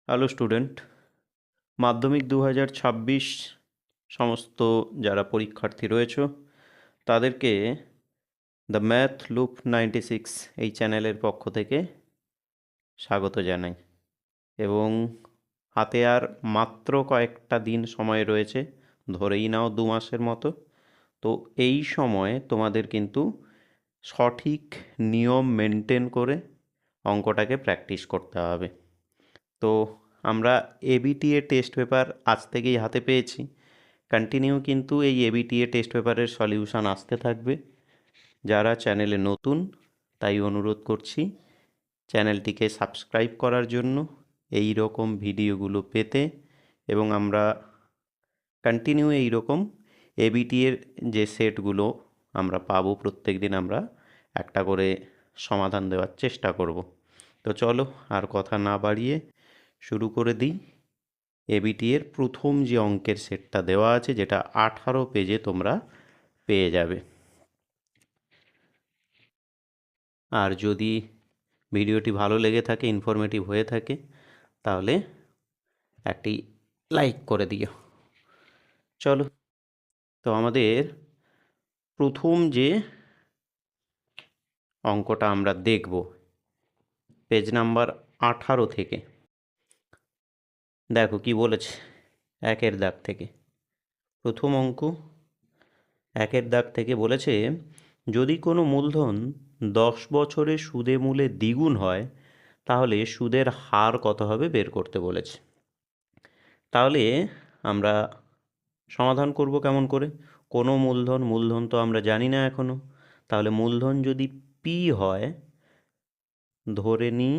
Hello student, মাধ্যমিক 2026 সমস্ত যারা পরীক্ষার্থী রয়েছে তাদেরকে দ্য ম্যাথ লুপ 96 এই চ্যানেলের পক্ষ থেকে স্বাগত জানাই। এবং হাতে আর মাত্র কয়েকটা দিন সময় রয়েছে, ধরেই নাও 2 মাসের মতো। তো এই সময়ে তোমাদের কিন্তু সঠিক নিয়ম মেনটেন করে অঙ্কটাকে প্র্যাকটিস করতে হবে। তো আমরা এবিটিএ টেস্ট পেপার আজ থেকেই হাতে পেয়েছি। কন্টিনিউ কিন্তু এই এবিটিএ টেস্ট পেপারের সলিউশন আসতে থাকবে। যারা চ্যানেলে নতুন তাই অনুরোধ করছি চ্যানেলটিকে সাবস্ক্রাইব করার জন্য, এই রকম ভিডিওগুলো পেতে। এবং আমরা কন্টিনিউ এই রকম এবিটিএর যে সেটগুলো আমরা পাবো প্রত্যেক দিন আমরা একটা করে সমাধান দেওয়ার চেষ্টা করব। তো চলো আর কথা না বাড়িয়ে শুরু করে দিই। এবিটিএর প্রথম যে অঙ্কের সেটটা দেওয়া আছে, যেটা 18 পেজে তোমরা পেয়ে যাবে। আর যদি ভিডিওটি ভালো লেগে থাকে, ইনফরমেটিভ হয়ে থাকে, তাহলে একটি লাইক করে দিও। চলো, তো আমাদের প্রথম যে অঙ্কটা আমরা দেখব পেজ নাম্বার 18 থেকে। দেখো কি বলেছে, একের দাগ থেকে প্রথম অঙ্ক। একের দাগ থেকে বলেছে, যদি কোনো মূলধন 10 বছরে সুদে মূলে দ্বিগুণ হয় তাহলে সুদের হার কত হবে বের করতে বলেছে। তাহলে আমরা সমাধান করব কেমন করে? কোনো মূলধন তো আমরা জানি না এখনো। তাহলে মূলধন যদি পি হয়, ধরে নিই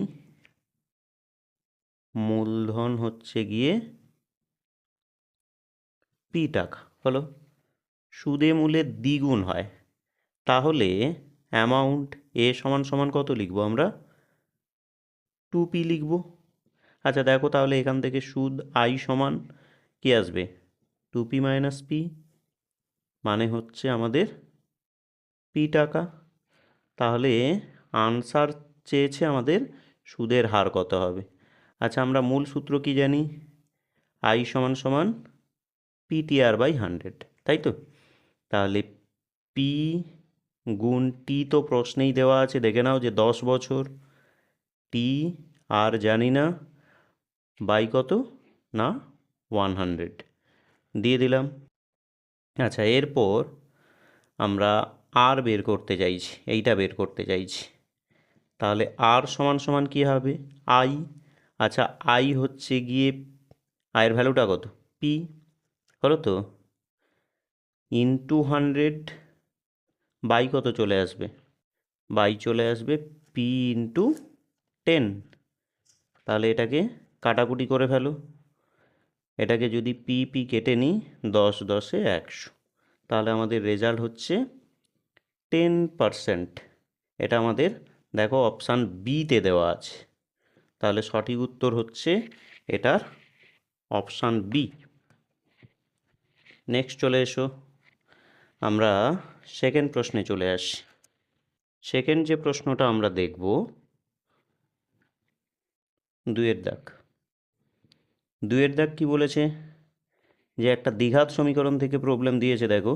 মূলধন হচ্ছে গিয়ে পি টাকা হলো, সুদে মূলে দ্বিগুণ হয়, তাহলে অ্যামাউন্ট এ সমান সমান কত লিখবো আমরা? 2p লিখব। আচ্ছা দেখো, তাহলে এখান থেকে সুদ আই সমান কি আসবে? 2p মাইনাস পি, মানে হচ্ছে আমাদের পি টাকা। তাহলে আনসার চেয়েছে আমাদের সুদের হার কত হবে। আচ্ছা, আমরা মূল সূত্র কি জানি? আই সমান সমান পিটিআর বাই 100, তাই তো? তাহলে পি গুণ টি তো প্রশ্নেই দেওয়া আছে, দেখে নাও যে 10 বছর, টি আর জানি না, বাই কত না 100 দিয়ে দিলাম। আচ্ছা, এরপর আমরা আর বের করতে চাইছি, এইটা বের করতে চাইছি। তাহলে আর সমান সমান কী হবে? আই। আচ্ছা, আই হচ্ছে গিয়ে আয়ের ভ্যালুটা কত? পি হলো তো, ইন্টু 100 বাই কত চলে আসবে? বাই চলে আসবে পি ইন্টু 10। তাহলে এটাকে কাটাকুটি করে ফেলো। এটাকে যদি পি পি কেটে নিই, 10 10 100, তাহলে আমাদের রেজাল্ট হচ্ছে 10%। এটা আমাদের দেখো অপশান বিতে দেওয়া আছে। তাহলে সঠিক উত্তর হচ্ছে এটার অপশান বি। নেক্সট চলে এসো, আমরা সেকেন্ড প্রশ্নে চলে আসি। সেকেন্ড যে প্রশ্নটা আমরা দেখব, 2-এর দাগ। 2-এর দাগ কি বলেছে? যে একটা দ্বিঘাত সমীকরণ থেকে প্রবলেম দিয়েছে। দেখো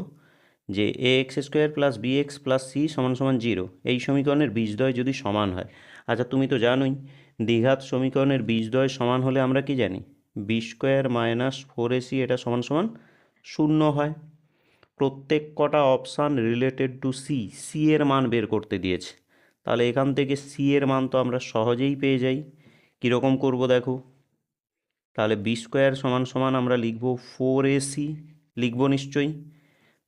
যে a x square plus b x plus c সমান সমান 0, এই সমীকরণের বীজদ্বয় যদি সমান হয়। আচ্ছা, তুমি তো জানোই দ্বিঘাত সমীকরণের বীজদ্বয় সমান হলে আমরা কি জানি? বি স্কোয়ার মাইনাস 4ac এটা সমান সমান 0 হয়। প্রত্যেক কটা option related to C, C এর মান বের করতে দিয়েছে। তাহলে এখান থেকে সি এর মান তো আমরা সহজেই পেয়ে যাই। কীরকম করব দেখো, তাহলে বি স্কোয়ার সমান সমান আমরা লিখব 4ac, লিখব নিশ্চয়ই।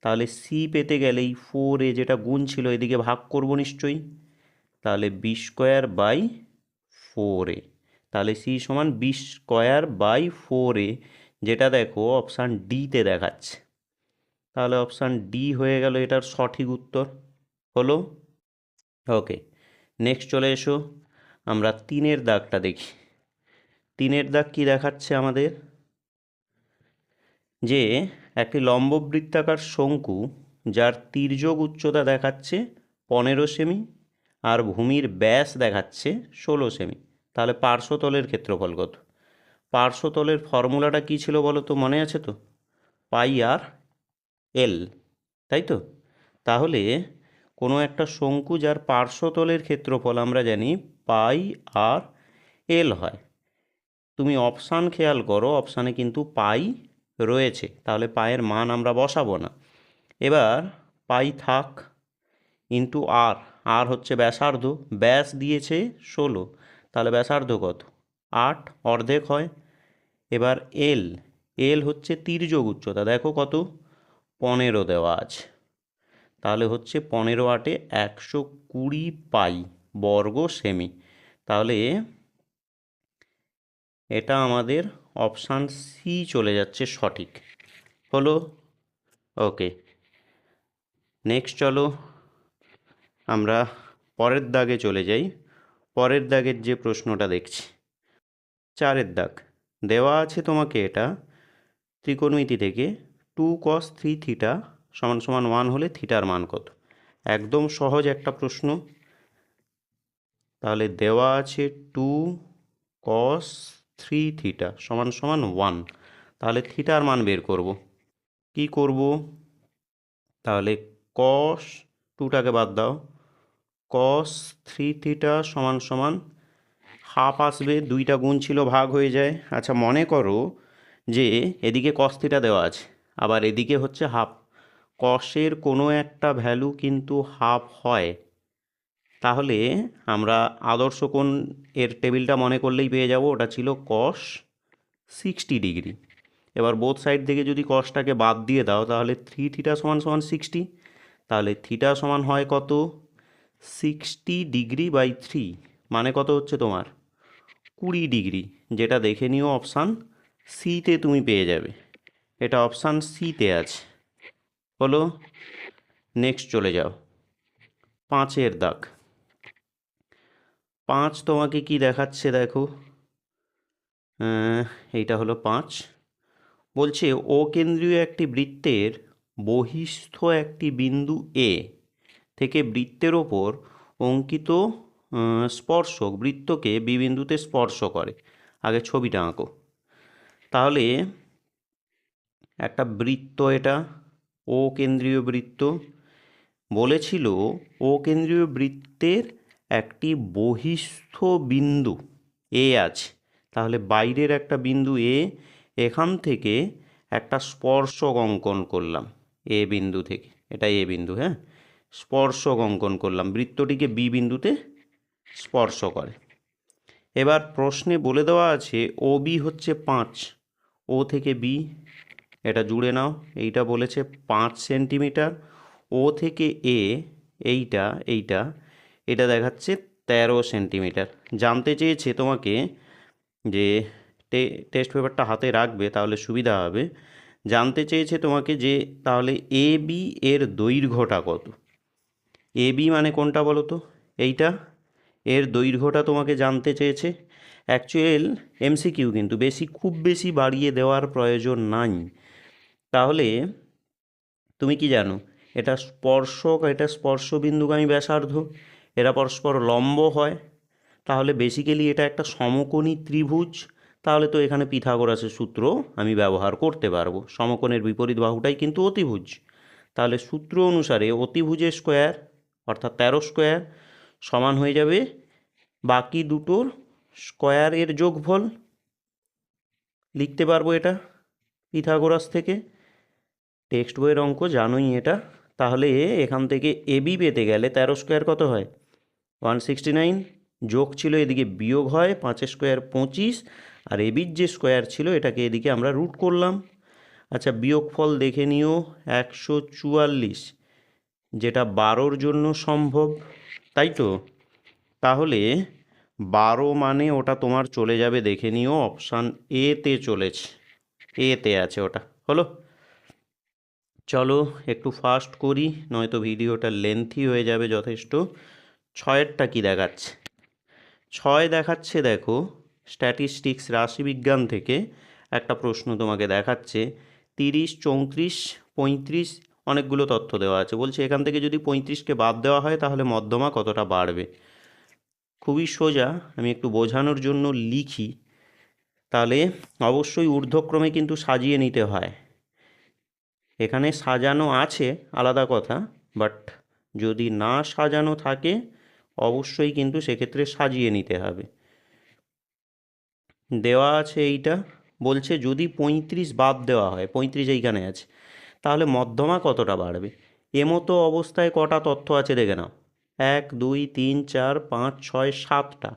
তাহলে সি পেতে গেলেই 4a যেটা গুণ ছিল এদিকে ভাগ করব নিশ্চয়ই। তাহলে বি স্কোয়ার বাই 4a, তাহলে সি সমান বি স্কোয়ার বাই 4a, যেটা দেখো অপশান ডিতে দেখাচ্ছে। তাহলে অপশান ডি হয়ে গেল এটার সঠিক উত্তর হলো। ওকে, নেক্সট চলে এসো, আমরা 3-এর দাগটা দেখি। 3-এর দাগ কি দেখাচ্ছে আমাদের? যে একটি লম্ববৃত্তাকার শঙ্কু যার তির্যক উচ্চতা দেখাচ্ছে 15 সেমি আর ভূমির ব্যাস দেখাচ্ছে 16 সেমি, তাহলে পার্শ্বতলের ক্ষেত্রফল কত? পার্শ্বতলের ফর্মুলাটা কী ছিল বলো তো, মনে আছে তো? পাই আর এল, তাই তো? তাহলে কোনো একটা শঙ্কু যার পার্শ্বতলের ক্ষেত্রফল আমরা জানি পাই আর এল হয়। তুমি অপশান খেয়াল করো, অপশানে কিন্তু পাই রয়েছে, তাহলে পায়ের মান আমরা বসাবো না। এবার পাই থাক, ইন্টু আর, আর হচ্ছে ব্যাসার্ধ, ব্যাস দিয়েছে 16, তাহলে ব্যাসার্ধ কত? 8, অর্ধেক হয়। এবার এল, এল হচ্ছে তির্যক উচ্চতা, দেখো কত? 15 দেওয়া আছে, তাহলে হচ্ছে 15 × 8 120 পাই বর্গ সেমি। তাহলে এটা আমাদের অপশান সি চলে যাচ্ছে সঠিক। হলো? ওকে, নেক্সট চলো আমরা পরের দাগে চলে যাই। পরের দাগের যে প্রশ্নটা দেখছি, 4 দাগ দেওয়া আছে তোমাকে, এটা ত্রিকোণমিতি থেকে 2 cos 3 থিটা সমান সমান 1 হলে থিটার মান কত? একদম সহজ একটা প্রশ্ন। তাহলে দেওয়া আছে 2 cos 3 থিটা সমান সমান 1, তাহলে থিটার মান বের করব। কি করব? তাহলে cos 2টাকে বাদ দাও, cos 3 থিটা সমান সমান হাফ আসবে, 2টা গুণ ছিল ভাগ হয়ে যায়। আচ্ছা মনে করো যে এদিকে cos থিটা দেওয়া আছে, আবার এদিকে হচ্ছে হাফ, কসের কোনো একটা ভ্যালু কিন্তু হাফ হয়, তাহলে আমরা আদর্শ কোণ এর টেবিলটা মনে করলেই পেয়ে যাব, ওটা ছিল cos 60 ডিগ্রি। এবার বোথ সাইড থেকে যদি কসটাকে বাদ দিয়ে দাও, তাহলে 3 থিটা সমান সমান 60, তাহলে থিটা সমান হয় কত? 60 ডিগ্রি বাই 3, মানে কত হচ্ছে তোমার? 20 ডিগ্রি, যেটা দেখে নিও অপশান সিতে তুমি পেয়ে যাবে, এটা অপশান সিতে আছে। হলো? নেক্সট চলে যাও 5 দাগ। 5 তোমাকে কি দেখাচ্ছে দেখো, এইটা হলো 5। বলছে ও কেন্দ্রীয় একটি বৃত্তের বহিস্থ একটি বিন্দু এ থেকে বৃত্তের ওপর অঙ্কিত স্পর্শক বৃত্তকে বি বিন্দুতে স্পর্শ করে। আগে ছবিটা আঁকো। তাহলে একটা বৃত্ত, এটা ও কেন্দ্রীয় বৃত্ত, বলেছিল ও কেন্দ্রীয় বৃত্তের একটি বহিস্থ বিন্দু এ আছে, তাহলে বাইরের একটা বিন্দু এ, এখান থেকে একটা স্পর্শক অঙ্কন করলাম এ বিন্দু থেকে, এটা এ বিন্দু, হ্যাঁ, স্পর্শক অঙ্কন করলাম, বৃত্তটিকে বি বিন্দুতে স্পর্শ করে। এবার প্রশ্নে বলে দেওয়া আছে ও বি হচ্ছে 5, ও থেকে বি, এটা জুড়ে নাও, এইটা বলেছে 5 সেন্টিমিটার, ও থেকে এ, এইটা এইটা এটা দেখাচ্ছে 13 সেন্টিমিটার। জানতে চেয়েছে তোমাকে যে টেস্ট পেপারটা হাতে রাখবে তাহলে সুবিধা হবে, জানতে চেয়েছে তোমাকে যে তাহলে এ বি এর দৈর্ঘ্যটা কত? এ বি মানে কোনটা বলো তো? এইটা, এর দৈর্ঘ্যটা তোমাকে জানতে চেয়েছে। অ্যাকচুয়াল এমসিকিউ, কিন্তু খুব বেশি বাড়িয়ে দেওয়ার প্রয়োজন নাই। তাহলে তুমি কি জানো, এটা স্পর্শক, এটা স্পর্শবিন্দুগামী ব্যাসার্ধ, এরা পরস্পর লম্ব হয়, তাহলে বেসিক্যালি এটা একটা সমকোণী ত্রিভুজ। তাহলে তো এখানে পিথাগোরাসের সূত্র আমি ব্যবহার করতে পারবো, সমকোণের বিপরীত বাহুটাই কিন্তু অতিভুজ। তাহলে সূত্র অনুসারে অতিভুজের স্কোয়ার অর্থাৎ 13 স্কোয়ার সমান হয়ে যাবে বাকি দুটোর স্কোয়ারের যোগফল। লিখতে পারবো এটা পিথাগোরাস থেকে, টেক্সট বইয়ের অঙ্ক জানোই এটা। তাহলে এখান থেকে এবি পেতে গেলে 13 স্কোয়ার কত হয়? 169, যোগ ছিল এদিকে বিয়োগ হয়, 5 স্কোয়ার 25, আর এবির যে স্কোয়ার ছিল এটাকে এদিকে আমরা রুট করলাম। আচ্ছা বিয়োগফল দেখে নিও, 144, যেটা 12র জন্য সম্ভব, তাই তো? তাহলে 12 মানে ওটা তোমার চলে যাবে, দেখে নিও অপশান এতে চলেছে, এতে আছে ওটা। হলো? চলো একটু ফাস্ট করি, নয়তো ভিডিওটা লেন্থি হয়ে যাবে যথেষ্ট। 6টা কি দেখাচ্ছে? 6 দেখাচ্ছে দেখো স্ট্যাটিস্টিক্স রাশিবিজ্ঞান থেকে একটা প্রশ্ন তোমাকে দেখাচ্ছে, 30, 34, 35 অনেকগুলো তথ্য দেওয়া আছে, বলছে এখান থেকে যদি 35কে বাদ দেওয়া হয় তাহলে মধ্যমা কতটা বাড়বে। খুবই সোজা, আমি একটু বোঝানোর জন্য লিখি। তাহলে অবশ্যই ঊর্ধ্বক্রমে কিন্তু সাজিয়ে নিতে হয়। এখানে সাজানো আছে আলাদা কথা, বাট যদি না সাজানো থাকে অবশ্যই কিন্তু সেক্ষেত্রে সাজিয়ে নিতে হবে। দেওয়া আছে এইটা, বলছে যদি 35 বাদ দেওয়া হয়, 35 এইখানে আছে, তাহলে মধ্যমা কতটা বাড়বে। এমতো অবস্থায় কটা তথ্য আছে দেখে নাও, 1 2 3 4 5 6 7টা।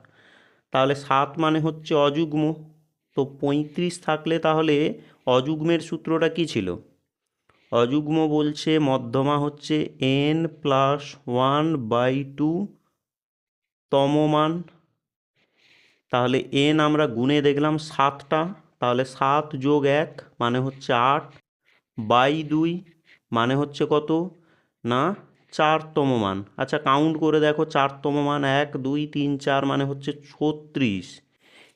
তাহলে 7 মানে হচ্ছে অযুগ্ম, তো 35 থাকলে তাহলে অযুগ্মের সূত্রটা কি ছিল? অযুগ্ম বলছে মধ্যমা হচ্ছে n+1/2 তম মান। তাহলে n আমরা গুণে দেখলাম 7টা, তাহলে 7 যোগ 1 মানে হচ্ছে 8 বাই 2 মানে হচ্ছে কত না 4তম মান। আচ্ছা কাউন্ট করে দেখো, 4তম মান 1 2 3 4 মানে হচ্ছে 36।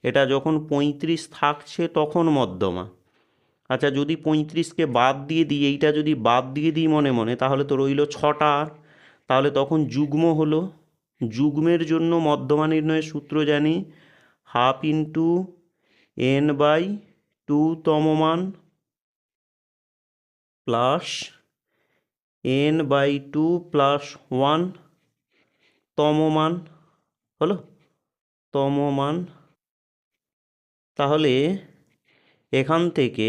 এটা যখন 35 থাকছে তখন মধ্যমা। আচ্ছা যদি 35কে বাদ দিয়ে দিই, এইটা যদি বাদ দিয়ে দিই মনে মনে, তাহলে তো রইল 6টা। তাহলে তখন যুগ্ম হলো। যুগ্মের জন্য মধ্যমা নির্ণয়ের সূত্র জানি, 1/2 ইন্টু n/2 তম মান প্লাস n/2 প্লাস 1 তম মান, হলো তম মান। তাহলে এখান থেকে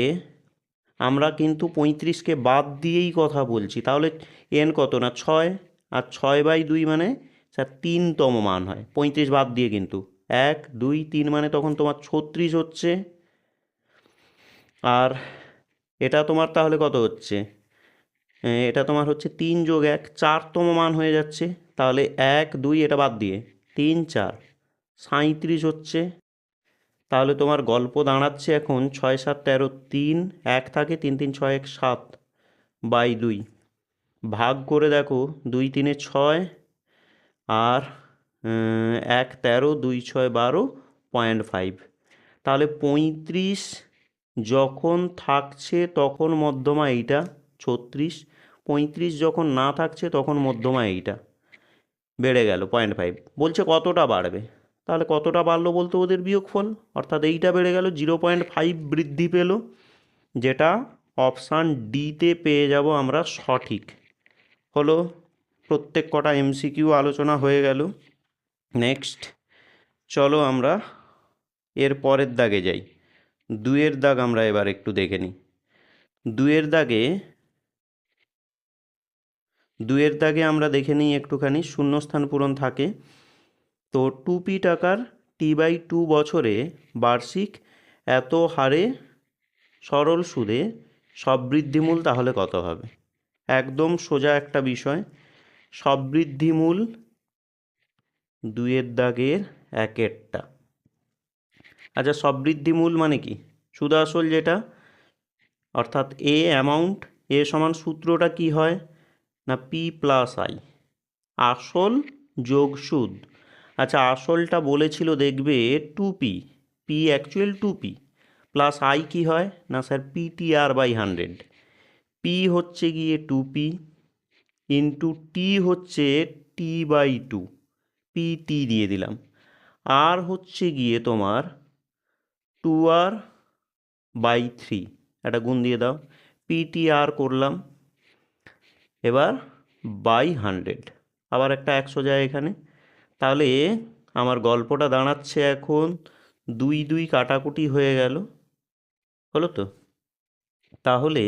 আমরা কিন্তু 35কে বাদ দিয়েই কথা বলছি, তাহলে n কত না 6, আর 6/2 মানে স্যার 3তম মান হয় 35 বাদ দিয়ে, কিন্তু 1 2 3 মানে তখন তোমার 36 হচ্ছে। আর এটা তোমার তাহলে কত হচ্ছে, এটা তোমার হচ্ছে 3 যোগ 1 4তম মান হয়ে যাচ্ছে। তাহলে 1 2 এটা বাদ দিয়ে 3 4 37 হচ্ছে। তাহলে তোমার গল্প দাঁড়াচ্ছে এখন 6 7 13 3 1 থাকে, 3 3 6 1 7 বাই 2 ভাগ করে দেখো, 2 3 6 আর 1 13 2 6 12.5। তাহলে 35 যখন থাকছে তখন মধ্যমা এইটা 36, 35 যখন না থাকছে তখন মধ্যমা এইটা, বেড়ে গেল 0.5। বলছে কতটা বাড়বে, তাহলে কতটা বাড়লো বলতে ওদের বিয়োগফল, অর্থাৎ এইটা বেড়ে গেল 0.5 বৃদ্ধি পেল, যেটা অপশান ডিতে পেয়ে যাব আমরা সঠিক। হলো প্রত্যেক কটা এমসিকিউ আলোচনা হয়ে গেল। নেক্সট চলো আমরা এর পরের দাগে যাই। 2-এর দাগ আমরা এবার একটু দেখে নিই। 2-এর দাগে আমরা দেখে নিই একটুখানি, শূন্যস্থান পূরণ থাকে। তো 2p টাকার t/2 বছরে বার্ষিক এত হারে সরল সুদে সববৃদ্ধিমূল তাহলে কত হবে। একদম সোজা একটা বিষয়, সববৃদ্ধিমূল 2-এর দাগের 1-এরটা। আচ্ছা সববৃদ্ধিমূল মানে কি, সুদ আসল যেটা, অর্থাৎ এ অ্যামাউন্ট, এ সমান সূত্রটা কি হয় না p+i, আসল যোগ সুদ। আচ্ছা আসলটা বলেছিল দেখবে 2p, p actual 2p, plus I কি হয় না স্যার PTR/100। p হচ্ছে গিয়ে 2p ইন্টু টি হচ্ছে t/2, pt দিয়ে দিলাম। আর হচ্ছে গিয়ে তোমার 2r/3, একটা গুণ দিয়ে দাও, PTR করলাম। এবার বাই 100, আবার একটা 100 যায় এখানে। তাহলে আমার গল্পটা দাঁড়াচ্ছে এখন 2 2 কাটাকুটি হয়ে গেল, হলো তো। তাহলে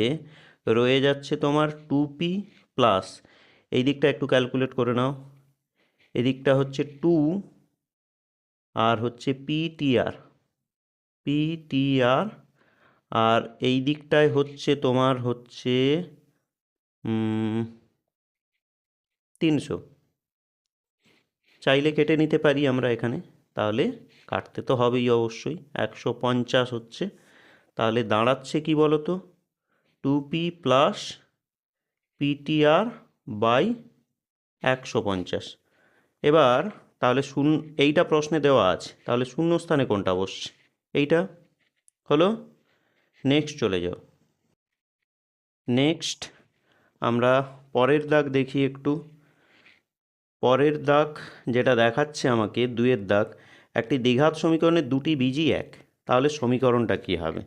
রয়ে যাচ্ছে তোমার 2p প্লাস, এই দিকটা একটু ক্যালকুলেট করে নাও, এদিকটা হচ্ছে 2 আর হচ্ছে পিটিআর, আর এই দিকটায় হচ্ছে তোমার হচ্ছে 300। চাইলে কেটে নিতে পারি আমরা এখানে, তাহলে কাটতে তো হবেই অবশ্যই, 150 হচ্ছে। তাহলে দাঁড়াচ্ছে কি বলো তো, 2p প্লাস PTR/150। এবার তাহলে এইটা প্রশ্নে দেওয়া আছে, তাহলে শূন্যস্থানে কোনটা বসছে, এইটা হলো। নেক্সট চলে যাও। নেক্সট আমরা পরের দাগ দেখি একটু। পরের দাগ যেটা দেখাচ্ছে আমাকে 2-এর দাগ, একটি দ্বিঘাত সমীকরণের দুটি বীজই এক, তাহলে সমীকরণটা কি হবে?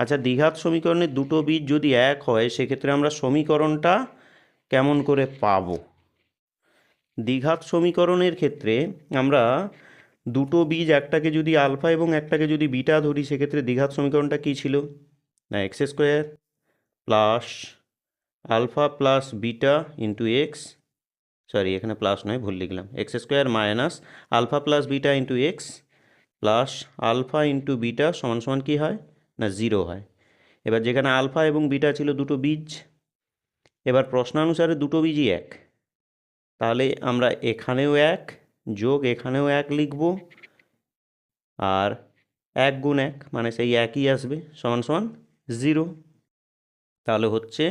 আচ্ছা, দ্বিঘাত সমীকরণের দুটো বীজ যদি এক হয় সেক্ষেত্রে আমরা সমীকরণটা কেমন করে পাবো? দ্বিঘাত সমীকরণের ক্ষেত্রে আমরা দুটো বীজ, একটাকে যদি আলফা এবং একটাকে যদি বিটা ধরি, সেক্ষেত্রে দ্বিঘাত সমীকরণটা কী ছিল? না x square plus alpha plus beta into x, sorry এখানে প্লাস নয়, ভুল লিখলাম, x square minus alpha plus beta into x plus alpha into beta সমান সমান কী হয়? না 0 হয়। এবার যেখানে আলফা এবং বিটা ছিল দুটো বীজ, এবার প্রশ্নানুসারে দুটো বীজই এক, তাহলে আমরা এখানেও এক যোগ এখানেও এক লিখব, আর 1 গুণ 1 মানে সেই একই আসবে, সমান সমান 0। তাহলে হচ্ছে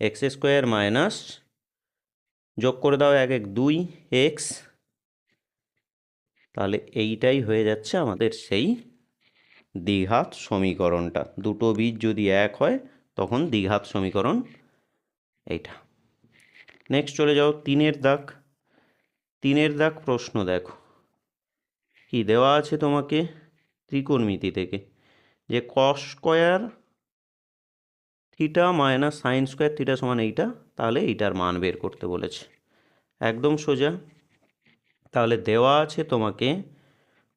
এক্স স্কোয়ার মাইনাস, যোগ করে দাও 1 1 2 এক্স, তাহলে এইটাই হয়ে যাচ্ছে আমাদের সেই দ্বিঘাত সমীকরণটা। দুটো বীজ যদি এক হয় তখন দ্বিঘাত সমীকরণ এইটা। নেক্সট চলে যাও 3-এর দাগ। 3-এর দাগ প্রশ্ন দেখো কি দেওয়া আছে তোমাকে ত্রিকোণমিতি থেকে, যে cos square theta minus sine square theta সমান এইটা, তাহলে এইটার মান বের করতে বলেছে। একদম সোজা। তাহলে দেওয়া আছে তোমাকে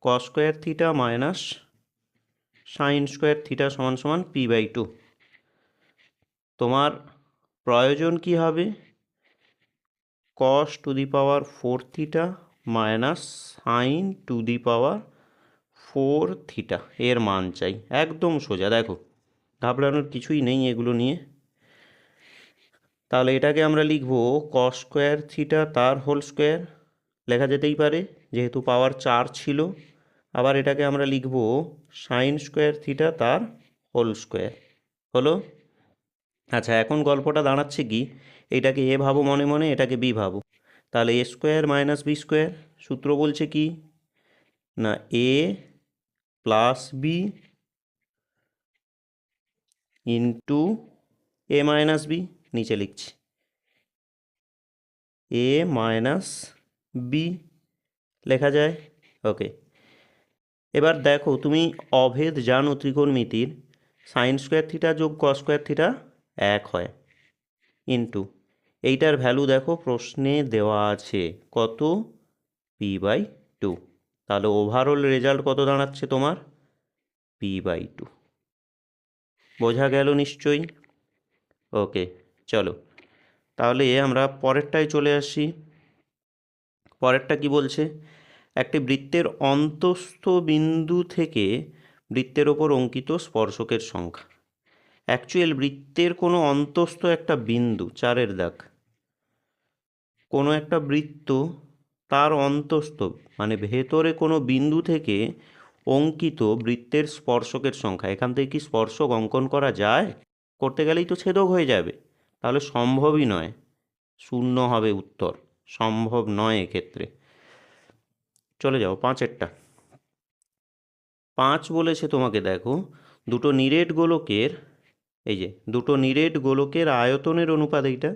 cos square theta minus sine square theta সমান সমান p/2। তোমার প্রয়োজন কি হবে? cos to the power 4 theta minus sine to the power 4 theta এর মান চাই। একদম সোজা, দেখো ঘাবড়ানোর কিছুই নেই এগুলো নিয়ে। তাহলে এটাকে আমরা লিখব cos স্কোয়ার থিটা তার হোল স্কোয়ার, লেখা যেতেই পারে যেহেতু পাওয়ার 4 ছিল। আবার এটাকে আমরা লিখব সাইন স্কোয়ার থিটা তার হোল স্কোয়ার। হলো? আচ্ছা, এখন গল্পটা দাঁড়াচ্ছে কি, এইটাকে এ ভাবো মনে মনে, এটাকে বি ভাবো। তাহলে এ স্কোয়ার মাইনাস বি স্কোয়ার, সূত্র বলছে কি না এ প্লাস বি ইন্টু এ মাইনাস বি, নিচে লিখছি এ মাইনাস বি, লেখা যায়। ওকে, এবার দেখো তুমি অভেদ জানো ত্রিকোণমিতির, সাইন স্কোয়ার থিটা যোগ কস স্কোয়ার থিটা 1 হয়, ইন্টু এইটার ভ্যালু দেখো প্রশ্নে দেওয়া আছে কত? p/2। তাহলে ওভারঅল রেজাল্ট কত দাঁড়াচ্ছে তোমার? p/2। বোঝা গেল নিশ্চয়ই? ওকে, চলো তাহলে আমরা পরেরটায় চলে আসি। পরেরটা কি বলছে? একটি বৃত্তের অন্তস্থ বিন্দু থেকে বৃত্তের ওপর অঙ্কিত স্পর্শকের সংখ্যা। অ্যাকচুয়াল বৃত্তের কোনো অন্তস্থ একটা বিন্দু, 4-এর দাগ, কোনো একটা বৃত্ত তার অন্তস্থ মানে ভেতরে কোনো বিন্দু থেকে অঙ্কিত বৃত্তের স্পর্শকের সংখ্যা। এখান থেকে কি স্পর্শক অঙ্কন করা যায়? করতে গেলেই তো ছেদক হয়ে যাবে, তাহলে সম্ভবই নয়, 0 হবে উত্তর, সম্ভব নয় এক্ষেত্রে। চলে যাও 5-এরটা। 5 বলেছে তোমাকে, দেখো দুটো নিরেট গোলকের, এই যে দুটো নিরেট গোলকের আয়তনের অনুপাত এইটা,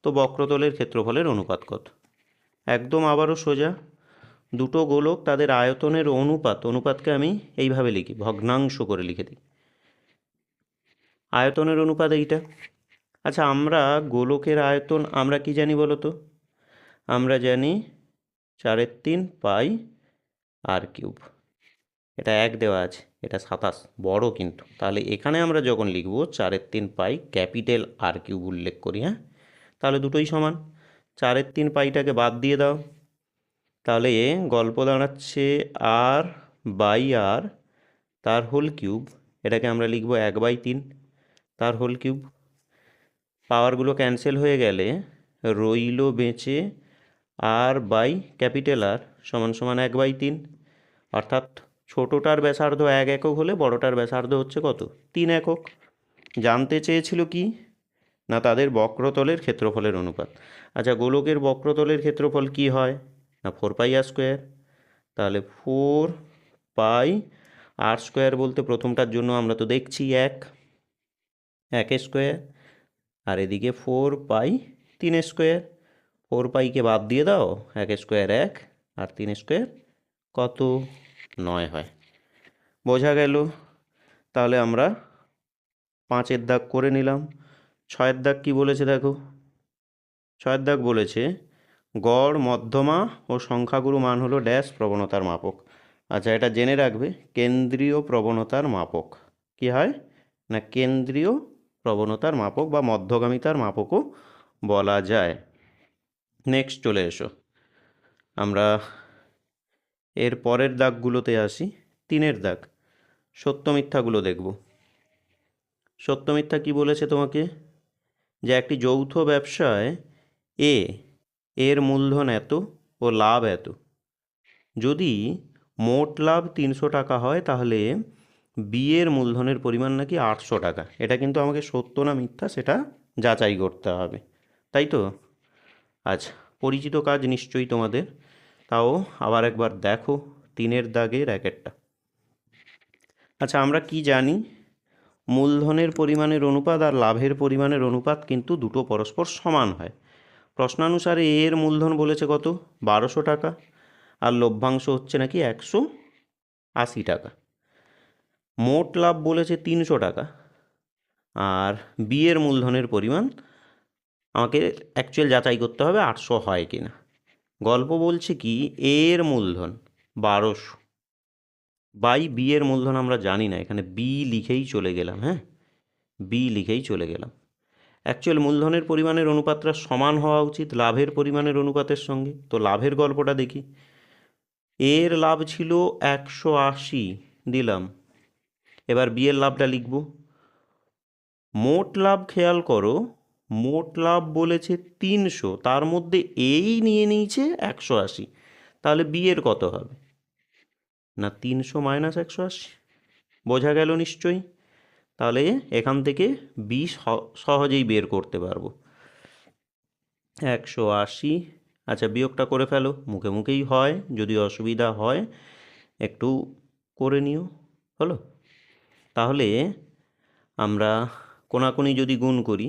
তো বক্রতলের ক্ষেত্রফলের অনুপাত কত? একদম আবারও সোজা, দুটো গোলক তাদের আয়তনের অনুপাত, অনুপাতকে আমি এইভাবে লিখি, ভগ্নাংশ করে লিখে দিই, আয়তনের অনুপাত এইটা। আচ্ছা, আমরা গোলকের আয়তন আমরা কি জানি বলো তো? আমরা জানি 4/3 পাই r3। এটা 1 দেওয়া আছে, এটা 27 বড় কিন্তু, তাহলে এখানে আমরা যখন লিখব 4/3 পাই ক্যাপিটাল r3 উল্লেখ করি, হ্যাঁ, তাহলে দুটোই সমান। 4/3 পাইটাকে বাদ দিয়ে দাও, তাহলে গল্প দাঁড়াচ্ছে r/r তার হোল কিউব, এটাকে আমরা লিখব 1/3 তার হোল কিউব। পাওয়ারগুলো ক্যান্সেল হয়ে গেলে রইল বেঁচে r/R সমান সমান 1/3, অর্থাৎ ছোটোটার ব্যাসার্ধ 1 একক হলে বড়টার ব্যাসার্ধ হচ্ছে কত? 3 একক। জানতে চেয়েছিল কি না তাদের বক্রতলের ক্ষেত্রফলের অনুপাত। আচ্ছা, গোলকের বক্রতলের ক্ষেত্রফল কি হয়? না 4πr²। তাহলে 4πr² বলতে প্রথমটার জন্য আমরা তো দেখছি 1 স্কোয়ার, আর এদিকে 4π 3 স্কোয়ার। 4πকে বাদ দিয়ে দাও, 1 স্কোয়ার 1 আর 3 স্কোয়ার কত? 9 হয়। বোঝা গেল? তাহলে আমরা 5-এর দাগ করে নিলাম। 6-এর দাগ কি বলেছে দেখো। 6-এর দাগ বলেছে গড়, মধ্যমা ও সংখ্যাগুরু মান হলো ড্যাশ প্রবণতার মাপক। আচ্ছা, এটা জেনে রাখবে, কেন্দ্রীয় প্রবণতার মাপক কি হয় না, কেন্দ্রীয় প্রবণতার মাপক বা মধ্যগামিতার মাপকও বলা যায়। নেক্সট চলে এসো, আমরা এর পরের দাগগুলোতে আসি। 3-এর দাগ, সত্য মিথ্যাগুলো দেখব। সত্য মিথ্যা কি বলেছে তোমাকে, যে একটি যৌথ ব্যবসায় এর মূলধন এত ও লাভ এত। যদি মোট লাভ 300 টাকা হয় তাহলে এর মূলধনের পরিমাণ নাকি 800 টাকা। এটা কিন্তু আমাকে সত্য না মিথ্যা সেটা যাচাই করতে হবে, তাই তো? আচ্ছা, পরিচিত কাজ নিশ্চয়ই তোমাদের, তাও আবার একবার দেখো 3-এর দাগের একেরটা। আচ্ছা, আমরা কি জানি, মূলধনের পরিমাণের অনুপাত আর লাভের পরিমাণের অনুপাত কিন্তু দুটো পরস্পর সমান হয়। প্রশ্নানুসারে এর মূলধন বলেছে কত, 1200 টাকা, আর লভ্যাংশ হচ্ছে নাকি 180 টাকা। মোট লাভ বলেছে 300 টাকা, আর এর মূলধনের পরিমাণ আমাকে অ্যাকচুয়াল যাচাই করতে হবে 800 হয় কি না। গল্প বলছে কি, এর মূলধন 1200 বাই এর মূলধন আমরা জানি না, এখানে লিখেই চলে গেলাম। হ্যাঁ, লিখেই চলে গেলাম। অ্যাকচুয়াল মূলধনের পরিমাণের অনুপাতটা সমান হওয়া উচিত লাভের পরিমাণের অনুপাতের সঙ্গে। তো লাভের গল্পটা দেখি। এর লাভ ছিল 180 দিলাম, এবার এর লাভটা লিখব। মোট লাভ খেয়াল করো, মোট লাভ বলেছে 300, তার মধ্যে এই নিয়ে নিয়েছে 180, তাহলে এর কত হবে না 300 মাইনাস 180। বোঝা গেল নিশ্চয়ই? তাহলে এখান থেকে সহজেই বের করতে পারবো। 180, আচ্ছা বিয়োগটা করে ফেলো, মুখে মুখেই হয়, যদি অসুবিধা হয় একটু করে নিও। হলো? তাহলে আমরা কোনাকুনি যদি গুণ করি,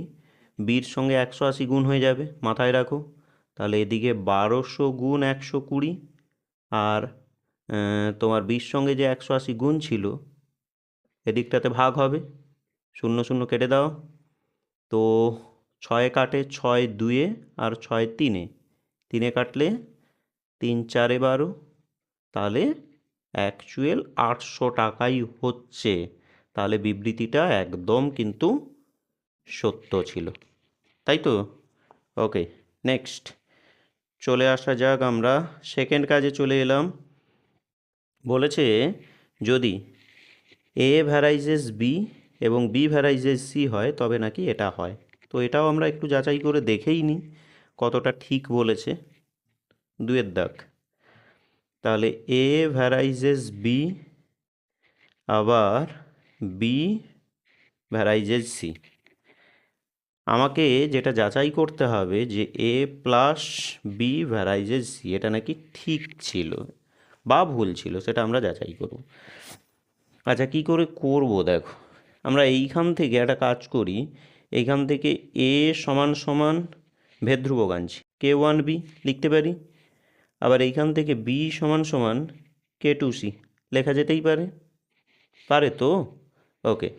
এর সঙ্গে 180 গুণ হয়ে যাবে, মাথায় রাখো। তাহলে এদিকে 1200 গুণ 120, আর তোমার এর সঙ্গে যে 180 গুণ ছিল এদিকটাতে ভাগ হবে, 0 0 কেটে দাও। তো 6 কাটে 6 2, আর 6 3, 3 কাটলে 3 4 12, তাহলে অ্যাকচুয়াল 800 টাকাই হচ্ছে। তাহলে বিবৃতিটা একদম কিন্তু সত্য ছিল, তাই তো? ওকে, নেক্সট চলে আসা যাক, আমরা সেকেন্ড কাজে চলে এলাম। বলেছে যদি এ ভ্যারাইজেস বি এবং বি ভ্যারাইজেস সি হয় তবে নাকি এটা হয়। তো এটাও আমরা একটু যাচাই করে দেখেই নিই কতটা ঠিক বলেছে। 2-এর দাগ, তাহলে এ ভ্যারাইজেস বি আবার বি ভ্যারাইজেস সি। আমাকে যেটা যাচাই করতে হবে যে এ প্লাস বি ভ্যারাইজেস সি এটা নাকি ঠিক ছিল বা ভুল ছিল, সেটা আমরা যাচাই করব। আচ্ছা, কি করে করব দেখো, আমরা এইখান থেকে একটা কাজ করি, এইখান থেকে এ সমান সমান ভেদ ধ্রুবক আনছি, K1B লিখতে পারি। আবার এইখান থেকে বি সমান সমান K2C লেখা যেতেই পারে, পারে তো? ওকে,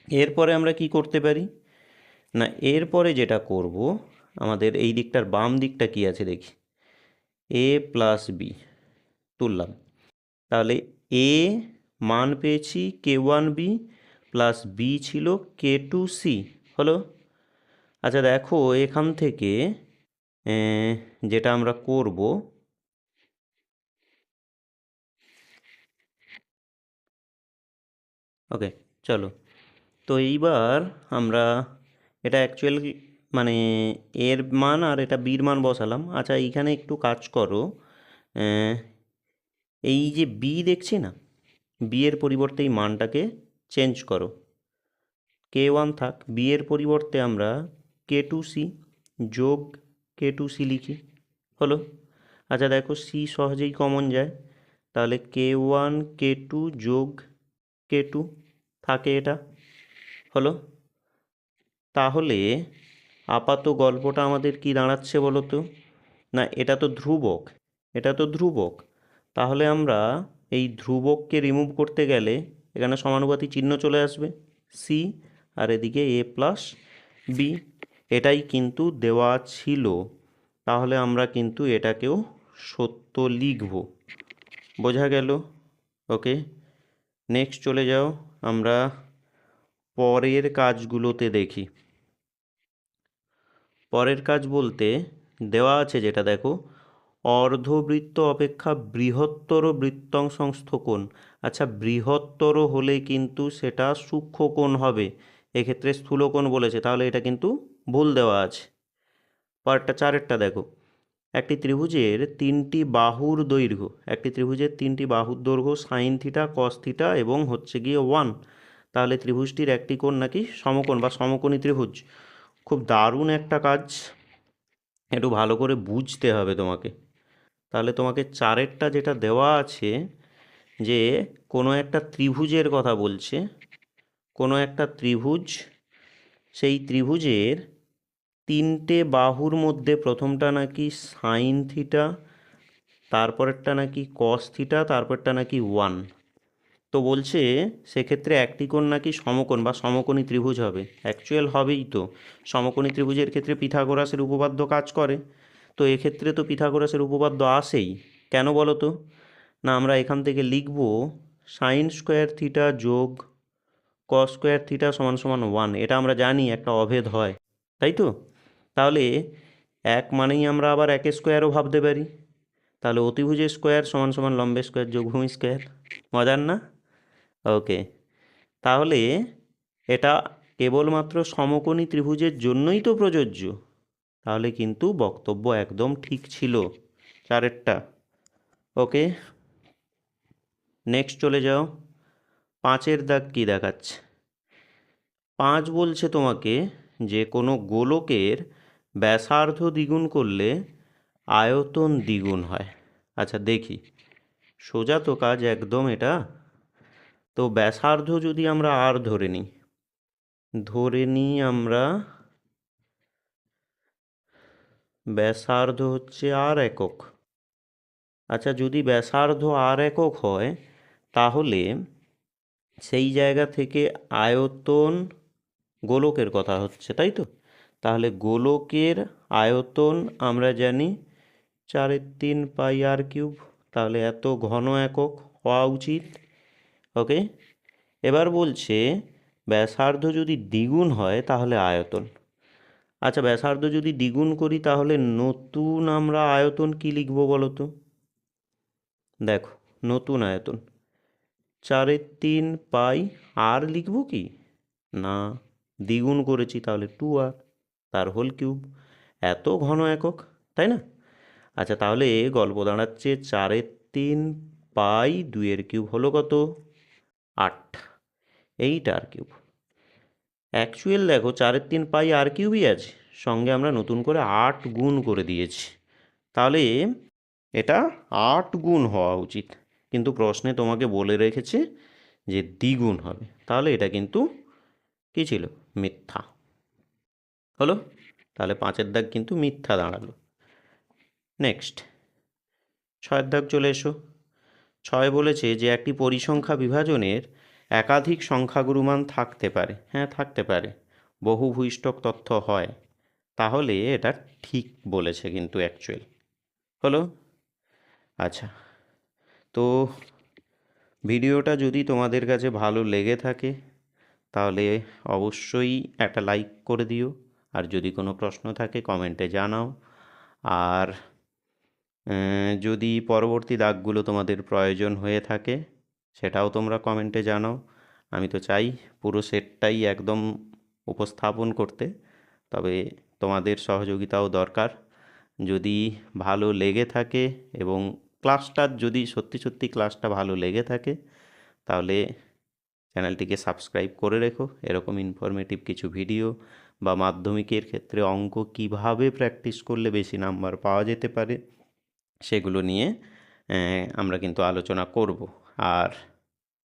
এরপরে আমরা কি করতে পারি না, এরপরে যেটা করব, আমাদের এই দিকটার বাম দিকটা কি আছে দেখি, এ প্লাস বি তুললাম, তাহলে এ মান পেয়েছি K1B প্লাস বি ছিল K2C, হলো? আচ্ছা দেখো, এখান থেকে যেটা আমরা করব, ওকে চলো, তো এইবার আমরা এটা অ্যাকচুয়াল মানে এর মান আর এটা বির মান বসালাম। আচ্ছা, এইখানে একটু কাজ করো, এই যে বি দেখছি না, এর পরিবর্তে এই মানটাকে চেঞ্জ করো, K1 থাক, এর পরিবর্তে আমরা K2C যোগ K2C লিখি, হলো? আচ্ছা দেখো, সি সহজেই কমন যায়, তাহলে K1 K2 যোগ K2 থাকে, এটা হলো? তাহলে আপাত গল্পটা আমাদের কি দাঁড়াচ্ছে বলো তো, না এটা তো ধ্রুবক, এটা তো ধ্রুবক, তাহলে আমরা এই ধ্রুবককে রিমুভ করতে গেলে এখানে সমানুপাতি চিহ্ন চলে আসবে, সি, আর এদিকে এ প্লাস বি। এটাই কিন্তু দেওয়া ছিল, তাহলে আমরা কিন্তু এটাকেও সত্য লিখব। বোঝা গেল? ওকে, নেক্সট চলে যাও, আমরা পরের কাজগুলোতে দেখি। পরের কাজ বলতে দেওয়া আছে যেটা দেখো, অর্ধবৃত্ত অপেক্ষা বৃহত্তর বৃত্তাংশস্থ কোণ। আচ্ছা, বৃহত্তর হলে কিন্তু সেটা সূক্ষ্মকোণ হবে, এক্ষেত্রে স্থূলকোণ বলেছে, তাহলে এটা কিন্তু ভুল দেওয়া আছে। পরেরটা 4-এরটা দেখো, একটি ত্রিভুজের 3টি বাহুর দৈর্ঘ্য, একটি ত্রিভুজের 3টি বাহুর দৈর্ঘ্য সাইন থিটা, কস থিটা এবং হচ্ছে গিয়ে 1, তাহলে ত্রিভুজটির একটি কোণ নাকি সমকোণ বা সমকোণী ত্রিভুজ। খুব দারুণ একটা কাজ, একটু ভালো করে বুঝতে হবে তোমাকে। তাহলে তোমাকে 4-এরটা যেটা দেওয়া আছে, যে কোনো একটা ত্রিভুজের কথা বলছে, কোনো একটা ত্রিভুজ, সেই ত্রিভুজের 3টে বাহুর মধ্যে প্রথমটা নাকি সাইন থিটা, তারপরেরটা নাকি কস থিটা, তারপরটা নাকি 1। তো বলছে সেক্ষেত্রে একটি কোণ নাকি সমকোণ বা সমকোণী ত্রিভুজ হবে। অ্যাকচুয়াল হবেই তো, সমকোণী ত্রিভুজের ক্ষেত্রে পিথাগোরাসের উপপাদ্য কাজ করে, তো এক্ষেত্রে তো পিথাগোরাসের উপপাদ্য আসেই। কেন বলো তো? না, আমরা এখান থেকে লিখব সাইন স্কোয়ার থিটা যোগ কস স্কোয়ার থিটা সমান সমান 1, এটা আমরা জানি একটা অভেদ হয়, তাই তো? তাহলে এক মানেই আমরা আবার একের স্কোয়ারও ভাবতে পারি, তাহলে অতিভুজের স্কোয়ার সমান সমান লম্বের স্কোয়ার যোগ ভূমি স্কোয়ার। মজার না? ওকে, তাহলে এটা কেবলমাত্র সমকোণী ত্রিভুজের জন্যই তো প্রযোজ্য, তাহলে কিন্তু বক্তব্য একদম ঠিক ছিল 4-এরটা। ওকে, নেক্সট চলে যাও, 5-এর দাগ কি দেখাচ্ছে? 5 বলছে তোমাকে যে কোনো গোলকের ব্যাসার্ধ দ্বিগুণ করলে আয়তন দ্বিগুণ হয়। আচ্ছা দেখি, সোজা তো কাজ একদম এটা। তো ব্যাসার্ধ যদি আমরা আর ধরে নিই আমরা ব্যাসার্ধ হচ্ছে আর একক। আচ্ছা, যদি ব্যাসার্ধ আর একক হয়, তাহলে সেই জায়গা থেকে আয়তন, গোলকের কথা হচ্ছে তাই তো, তাহলে গোলকের আয়তন আমরা জানি 4/3πr³, তাহলে এত ঘন একক হওয়া উচিত। ওকে, এবার বলছে ব্যাসার্ধ যদি দ্বিগুণ হয় তাহলে আয়তন। আচ্ছা, ব্যাসার্ধ যদি দ্বিগুণ করি তাহলে নতুন আমরা আয়তন কি লিখব বলো তো? দেখো, নতুন আয়তন 4/3π আর লিখব কি না, দ্বিগুণ করেছি তাহলে 2r, তার হোল কিউব, এত ঘন একক, তাই না? আচ্ছা, তাহলে গল্প দাঁড়াচ্ছে 4/3π2 হলো কত? 8, 8r³। অ্যাকচুয়াল দেখো 4/3πr³ আছে, সঙ্গে আমরা নতুন করে 8 গুণ করে দিয়েছি, তাহলে এটা 8 গুণ হওয়া উচিত, কিন্তু প্রশ্নে তোমাকে বলে রেখেছে যে দ্বিগুণ হবে, তাহলে এটা কিন্তু কী ছিল? মিথ্যা হলো। তাহলে 5-এর দাগ কিন্তু মিথ্যা দাঁড়ালো। নেক্সট 6-এর দাগ চলে এসো। 6 বলেছে যে একটি পরিসংখ্যা বিভাজনের একাধিক সংখ্যাগুরুমান থাকতে পারে। হ্যাঁ, থাকতে পারে, বহু ভূইষ্ঠক তথ্য হয়, তাহলে এটা ঠিক বলেছে কিন্তু অ্যাকচুয়াল হলো। আচ্ছা, তো ভিডিওটা যদি তোমাদের কাছে ভালো লেগে থাকে তাহলে অবশ্যই একটা লাইক করে দিও, আর যদি কোনো প্রশ্ন থাকে কমেন্টে জানাও, আর যদি পরবর্তী দাগগুলো তোমাদের প্রয়োজন হয়ে থাকে সেটাও তোমরা কমেন্টে জানাও। আমি তো চাই পুরো সেটটাই একদম উপস্থাপন করতে, তবে তোমাদের সহযোগিতাও দরকার। যদি ভালো লেগে থাকে এবং ক্লাসটার যদি সত্যি সত্যি ক্লাসটা ভালো লেগে থাকে তাহলে চ্যানেলটিকে সাবস্ক্রাইব করে রেখো। এরকম ইনফরমেটিভ কিছু ভিডিও বা মাধ্যমিকের ক্ষেত্রে অঙ্ক কিভাবে প্র্যাকটিস করলে বেশি নাম্বার পাওয়া যেতে পারে সেগুলো নিয়ে আমরা কিন্তু আলোচনা করব। আর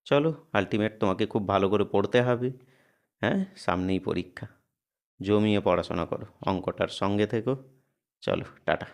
চলো, আলটিমেট তোমাকে খুব ভালো করে পড়তে হবে। হ্যাঁ, সামনেই পরীক্ষা, জমিয়ে পড়াশোনা করো, অঙ্কটার সঙ্গে থেকো। চলো, টাটা।